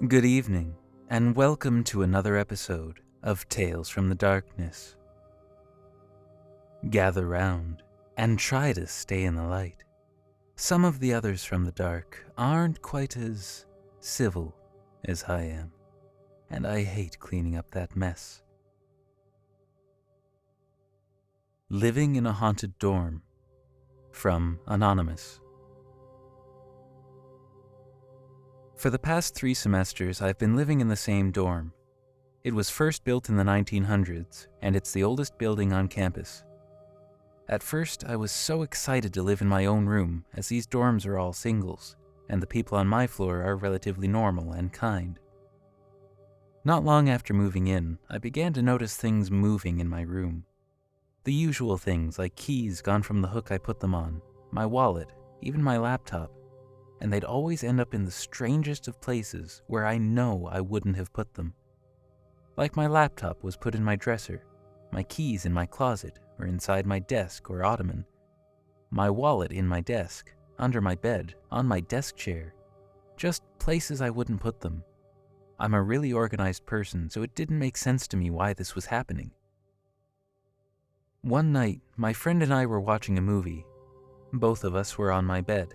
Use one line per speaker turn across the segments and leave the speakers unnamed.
Good evening, and welcome to another episode of Tales from the Darkness. Gather round and try to stay in the light. Some of the others from the dark aren't quite as civil as I am, and I hate cleaning up that mess. Living in a Haunted Dorm, from Anonymous. For the past 3 semesters, I've been living in the same dorm. It was first built in the 1900s, and it's the oldest building on campus. At first, I was so excited to live in my own room, as these dorms are all singles, and the people on my floor are relatively normal and kind. Not long after moving in, I began to notice things moving in my room. The usual things like keys gone from the hook I put them on, my wallet, even my laptop. And they'd always end up in the strangest of places where I know I wouldn't have put them. Like my laptop was put in my dresser, my keys in my closet or inside my desk or ottoman, my wallet in my desk, under my bed, on my desk chair, just places I wouldn't put them. I'm a really organized person, so it didn't make sense to me why this was happening. One night, my friend and I were watching a movie. Both of us were on my bed.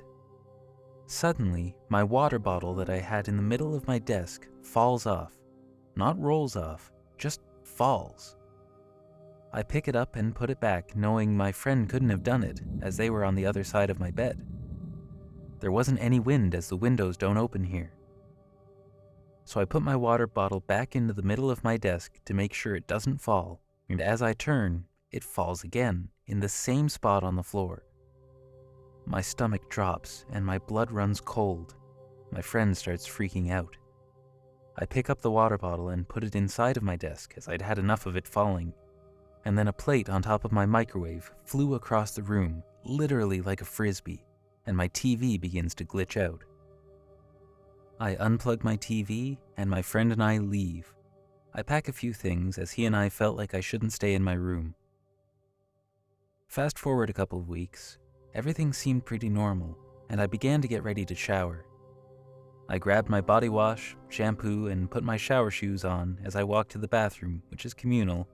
Suddenly, my water bottle that I had in the middle of my desk falls off. Not rolls off, just falls. I pick it up and put it back, knowing my friend couldn't have done it, as they were on the other side of my bed. There wasn't any wind, as the windows don't open here. So I put my water bottle back into the middle of my desk to make sure it doesn't fall, and as I turn, it falls again, in the same spot on the floor. My stomach drops and my blood runs cold. My friend starts freaking out. I pick up the water bottle and put it inside of my desk as I'd had enough of it falling. And then a plate on top of my microwave flew across the room, literally like a frisbee, and my TV begins to glitch out. I unplug my TV and my friend and I leave. I pack a few things as he and I felt like I shouldn't stay in my room. Fast forward a couple of weeks. Everything seemed pretty normal, and I began to get ready to shower. I grabbed my body wash, shampoo, and put my shower shoes on as I walked to the bathroom, which is communal,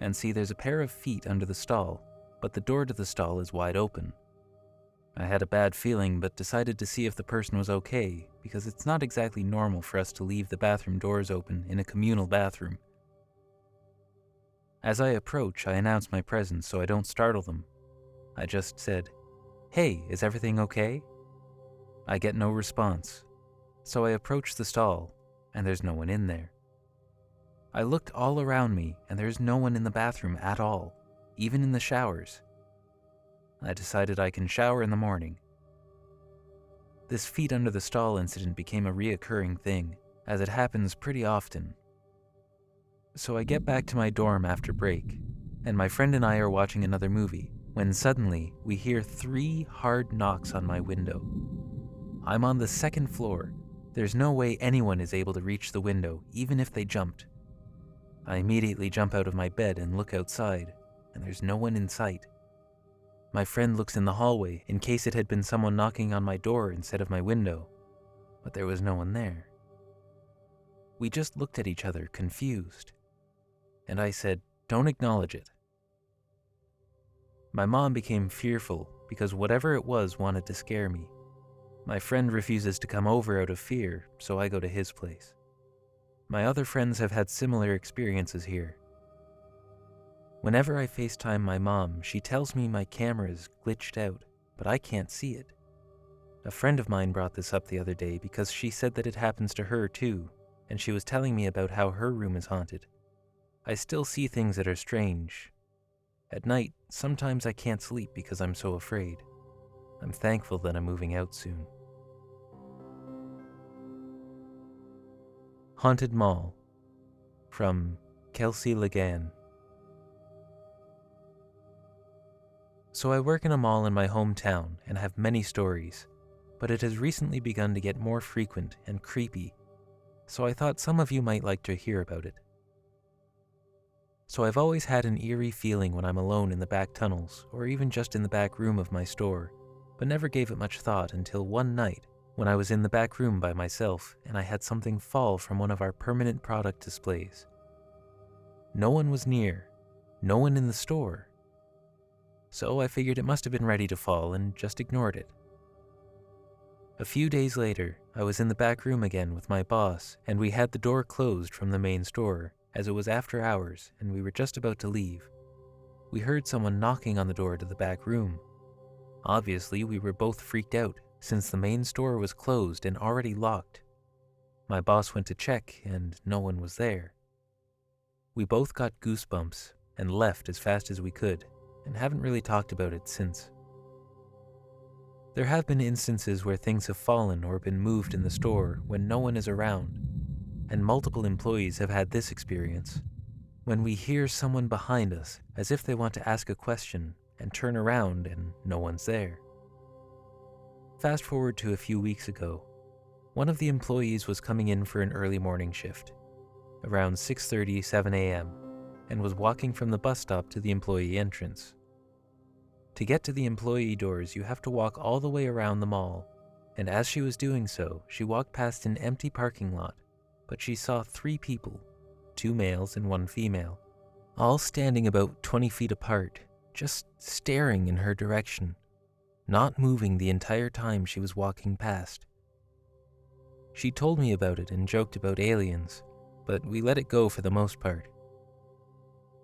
and see there's a pair of feet under the stall, but the door to the stall is wide open. I had a bad feeling, but decided to see if the person was okay, because it's not exactly normal for us to leave the bathroom doors open in a communal bathroom. As I approach, I announce my presence so I don't startle them. I just said, "Hey, is everything okay?" I get no response, so I approach the stall, and there's no one in there. I looked all around me, and there's no one in the bathroom at all, even in the showers. I decided I can shower in the morning. This feet under the stall incident became a reoccurring thing, as it happens pretty often. So I get back to my dorm after break, and my friend and I are watching another movie, when suddenly we hear 3 hard knocks on my window. I'm on the 2nd floor. There's no way anyone is able to reach the window, even if they jumped. I immediately jump out of my bed and look outside, and there's no one in sight. My friend looks in the hallway in case it had been someone knocking on my door instead of my window, but there was no one there. We just looked at each other, confused, and I said, "Don't acknowledge it." My mom became fearful because whatever it was wanted to scare me. My friend refuses to come over out of fear, so I go to his place. My other friends have had similar experiences here. Whenever I FaceTime my mom, she tells me my camera is glitched out, but I can't see it. A friend of mine brought this up the other day because she said that it happens to her too, and she was telling me about how her room is haunted. I still see things that are strange. At night, sometimes I can't sleep because I'm so afraid. I'm thankful that I'm moving out soon. Haunted Mall, from Kelsey Lagan. So I work in a mall in my hometown and have many stories, but it has recently begun to get more frequent and creepy, so I thought some of you might like to hear about it. So I've always had an eerie feeling when I'm alone in the back tunnels, or even just in the back room of my store, but never gave it much thought until one night, when I was in the back room by myself and I had something fall from one of our permanent product displays. No one was near, no one in the store. So I figured it must have been ready to fall and just ignored it. A few days later, I was in the back room again with my boss, and we had the door closed from the main store, as it was after hours and we were just about to leave. We heard someone knocking on the door to the back room. Obviously, we were both freaked out, since the main store was closed and already locked. My boss went to check, and no one was there. We both got goosebumps and left as fast as we could, and haven't really talked about it since. There have been instances where things have fallen or been moved in the store when no one is around, and multiple employees have had this experience. When we hear someone behind us as if they want to ask a question and turn around and no one's there. Fast forward to a few weeks ago. One of the employees was coming in for an early morning shift, around 6:30, 7 a.m., and was walking from the bus stop to the employee entrance. To get to the employee doors, you have to walk all the way around the mall, and as she was doing so, she walked past an empty parking lot, but she saw 3 people, 2 males and 1 female, all standing about 20 feet apart, just staring in her direction, not moving the entire time she was walking past. She told me about it and joked about aliens, but we let it go for the most part.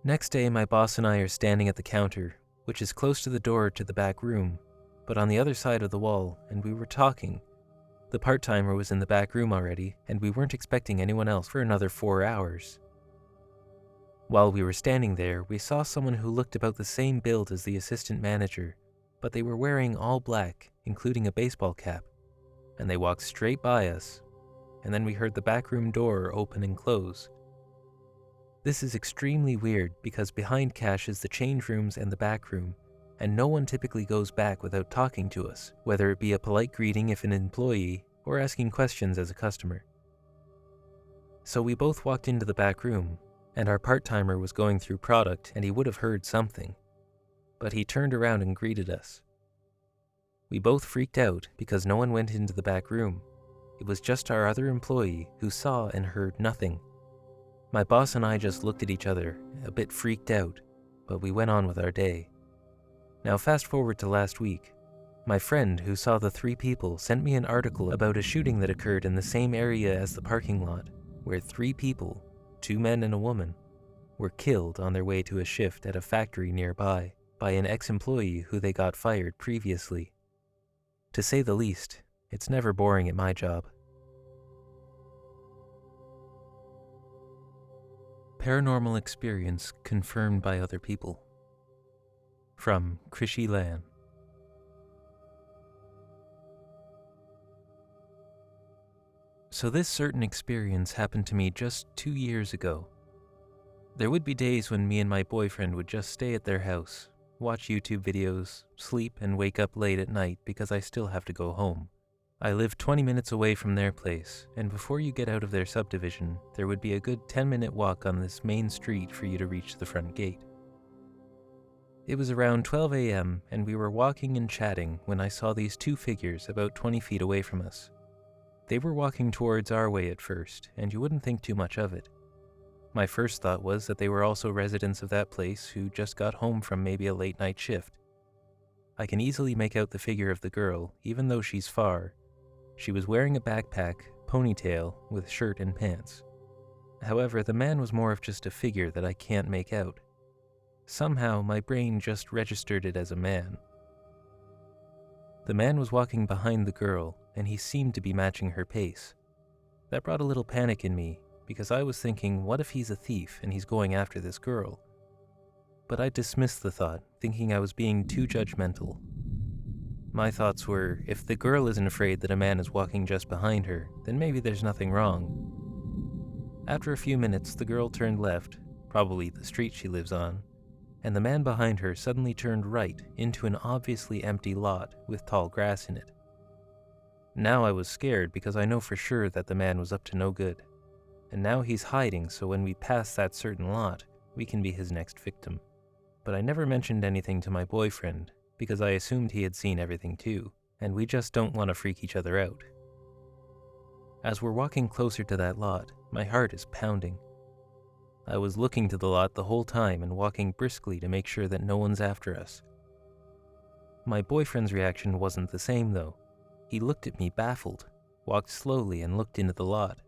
Next day, my boss and I are standing at the counter, which is close to the door to the back room, but on the other side of the wall, and we were talking. The part-timer was in the back room already, and we weren't expecting anyone else for another 4 hours. While we were standing there, we saw someone who looked about the same build as the assistant manager, but they were wearing all black, including a baseball cap, and they walked straight by us, and then we heard the back room door open and close. This is extremely weird because behind cash is the change rooms and the back room, and no one typically goes back without talking to us, whether it be a polite greeting if an employee or asking questions as a customer. So we both walked into the back room, and our part-timer was going through product and he would have heard something, but he turned around and greeted us. We both freaked out because no one went into the back room. It was just our other employee who saw and heard nothing. My boss and I just looked at each other, a bit freaked out, but we went on with our day. Now fast forward to last week. My friend who saw the 3 people sent me an article about a shooting that occurred in the same area as the parking lot, where 3 people, 2 men and a woman, were killed on their way to a shift at a factory nearby by an ex-employee who they got fired previously. To say the least, it's never boring at my job. Paranormal experience confirmed by other people. From Krishy Lan. So this certain experience happened to me just 2 years ago. There would be days when me and my boyfriend would just stay at their house, watch YouTube videos, sleep and wake up late at night because I still have to go home. I live 20 minutes away from their place, and before you get out of their subdivision, there would be a good 10-minute walk on this main street for you to reach the front gate. It was around 12 a.m., and we were walking and chatting when I saw these 2 figures about 20 feet away from us. They were walking towards our way at first, and you wouldn't think too much of it. My first thought was that they were also residents of that place who just got home from maybe a late night shift. I can easily make out the figure of the girl, even though she's far. She was wearing a backpack, ponytail, with shirt and pants. However, the man was more of just a figure that I can't make out. Somehow, my brain just registered it as a man. The man was walking behind the girl, and he seemed to be matching her pace. That brought a little panic in me, because I was thinking, what if he's a thief and he's going after this girl? But I dismissed the thought, thinking I was being too judgmental. My thoughts were, if the girl isn't afraid that a man is walking just behind her, then maybe there's nothing wrong. After a few minutes, the girl turned left, probably the street she lives on, and the man behind her suddenly turned right into an obviously empty lot with tall grass in it. Now I was scared because I know for sure that the man was up to no good, and now he's hiding so when we pass that certain lot, we can be his next victim. But I never mentioned anything to my boyfriend, because I assumed he had seen everything too, and we just don't want to freak each other out, As we're walking closer to that lot, my heart is pounding. I was looking to the lot the whole time and walking briskly to make sure that no one's after us. My boyfriend's reaction wasn't the same though. He looked at me baffled, walked slowly and looked into the lot.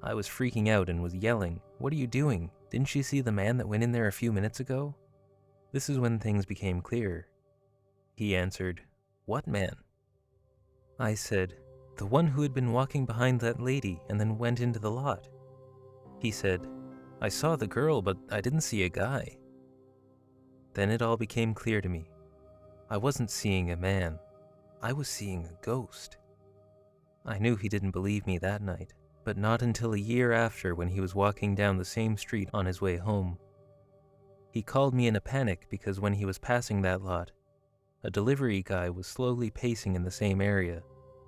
I was freaking out and was yelling, "What are you doing? Didn't you see the man that went in there a few minutes ago?" This is when things became clearer. He answered, "What man?" I said, "The one who had been walking behind that lady and then went into the lot." He said, "I saw the girl, but I didn't see a guy." Then it all became clear to me. I wasn't seeing a man. I was seeing a ghost. I knew he didn't believe me that night, but not until a year after when he was walking down the same street on his way home. He called me in a panic because when he was passing that lot, a delivery guy was slowly pacing in the same area,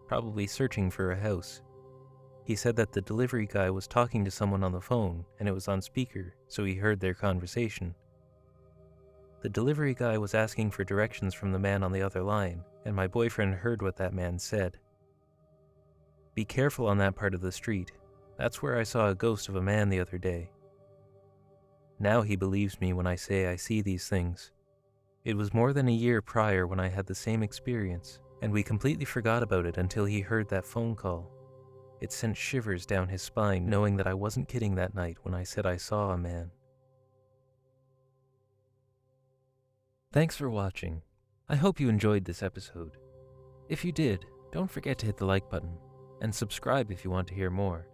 probably searching for a house. He said that the delivery guy was talking to someone on the phone and it was on speaker, so he heard their conversation. The delivery guy was asking for directions from the man on the other line, and my boyfriend heard what that man said. "Be careful on that part of the street. That's where I saw a ghost of a man the other day." Now he believes me when I say I see these things. It was more than a year prior when I had the same experience, and we completely forgot about it until he heard that phone call. It sent shivers down his spine knowing that I wasn't kidding that night when I said I saw a man. Thanks for watching. I hope you enjoyed this episode. If you did, don't forget to hit the like button, and subscribe if you want to hear more.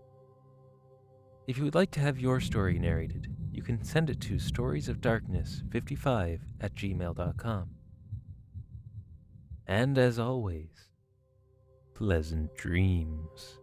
If you would like to have your story narrated, you can send it to storiesofdarkness55@gmail.com. And as always, pleasant dreams.